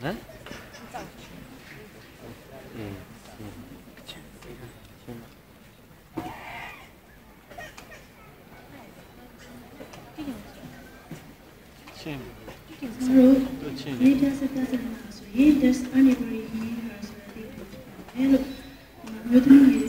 နော်ချင်းတို့ချင်းဒီပြဆက်ပြဆက်မှာဆိုရင် this anniversary here soအဲ့လိုမျိုးသမီးတွေ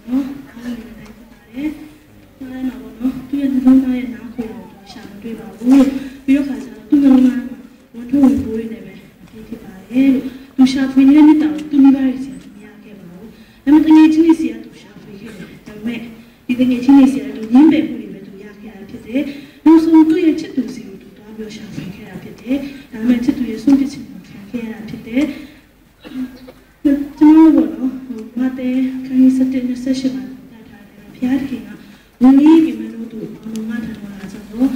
နော်အားလုံးလည်းတိုင်းပါတယ်။နားလည်းတော့နော်သူရဲ့နှလုံးသားရဲ့နားခွေတော့ရှာမတွေ့ပါဘူး။ပြီးတော့ခါကျတော့သူ့နှလုံးသားမှာဝန်ထုတ်ဝင်ပိုးနေပဲဖြစ်ပါတယ်လို့သူရှာဖွေနေတဲ့နှစ်တောင်သူမိဘတွေစီကမရခဲ့ပါဘူး။ဒါပေမဲ့တကယ်ချင်းလေးစီကသူရှာဖွေခဲ့တယ်။ဒါပေမဲ့ဒီတကယ်ချင်းလေးစီကသူညှင်းပယ်မှုတွေပဲသူရခဲ့တာဖြစ်တယ်။နောက်ဆုံးသူ့ရဲ့ချစ်သူစီကိုသူသွားပြီးရှာဖွေခဲ့တာဖြစ်တယ်။ဒါပေမဲ့ချစ်သူရဲ့ဆုံးဖြတ်ချက်ကိုခံခဲ့ရတာဖြစ်တယ်။ကျွန်တော်တို့ကတော့မတဲ့ခိုင်းစတဲ့ဆက်မှာတာထားတယ်ဖျားခင်ကဝင်ကြီးပြင်မလို့သူအလုံးမထားတော့လာဆိုတော့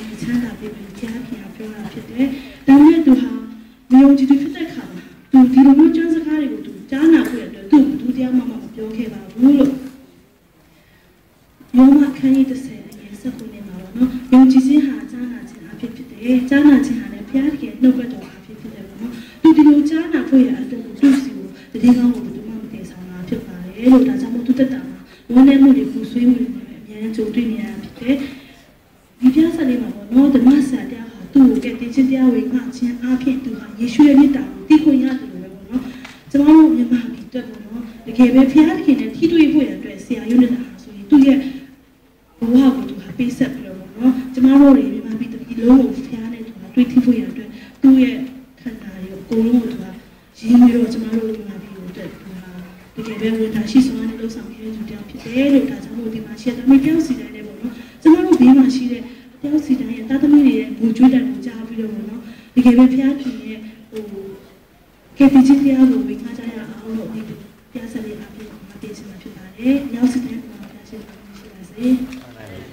ဒီချမ်းသာပေးပြီးဖျားခင်ကပြောတာဖြစ်တယ်။ဒါနဲ့သူဟာမျိုးကြည့်ဖြစ်တဲ့ခါမှာသူဒီလိုမျိုးကျန်းစကားတွေကိုသူကြားနာဖို့အတွက်သူဒုတိယမှမပြောခဲ့ပါဘူးလို့ယောမခန်းကြီး30အရင်စက်ခုနေမှာတော့နော်ယုံကြည်ခြင်းဟာကြားနာခြင်းအဖြစ်ဖြစ်တယ်။ကြားနာခြင်းဟာလည်းဖျားခင်နှုတ်ဘက်တော်အဖြစ်ဖြစ်တယ်ပေါ့နော်။သူဒီလိုကြားနာဖို့ရအတွက်သူစီကိုတည်ကောင်းဖို့ဘယ်သူမှမတည်ဆောင်တာဖြစ်ပါတယ်လို့ဒါကြောင့်မို့သူတက်တာမှာဝန်ထဲမှုတွေပူဆွေးမှုတွေနဲ့အများကြီးကြုံတွေ့နေရတာဖြစ်တယ်ဒီပြဿနာလေးမှာပေါ့နော်ဓမ္မဆရာတရားဟာသူ့ကိုကဲတင်ချင်းတရားဝေငှခြင်းအားဖြင့်သူဟာယေရှုရဲ့မြတ်တာကိုသိခွင့်ရတယ်လို့ပဲပေါ့နော်ကျွန်တော်တို့မြန်မာပြည်အတွက်ပေါ့နော်တကယ်ပဲဖျားသခင်နဲ့ထိတွေ့ဖို့ရအတွက်ဆရာရုံးနေတာဆိုရင်သူ့ရဲ့ဘဝကိုသူဟာပေးဆက်ပြီးတော့ပေါ့နော်ကျွန်တော်တို့မြန်မာပြည်တစ်ပြည်လုံးကိုဖျားနဲ့သူဟာတွေ့ထိဖို့ရအတွက်သူ့ရဲ့ခန္ဓာရောကိုယ်လုံးကိုသူဟာရင်းပြီးတော့ကျွန်တော်တို့မြန်မာပြည်ကိုအတွက်သူဟာတကယ်ပဲဝန်ထမ်းရှိစွာနဲ့လှုပ်ဆောင်ခဲ့တဲ့သူတယောက်ဖြစ်တယ်လို့ဒါကြောင့်မို့ဒီမှာရှိတဲ့တမီးတယောက်စီတိုင်းနဲ့ပေါ့နော်ကျွန်တော်တို့ဘေးမှာရှိတဲ့တယောက်စီတိုင်းရဲ့တာသမီးတွေရဲ့ဘူကျွေးတန်ကိုကြားပြီးတော့ပေါ့နော်တကယ်ပဲဖျားခင်ရဲ့ကဲတိချင်းတရားကိုဝေငှကြရအောင်လို့ဒီတရားစလေးအပြင်မှာတည်ချင်မှာဖြစ်ပါတယ်။ရောက်စီတဲ့မှာဖျားရှင်ပါရှိပါစေ။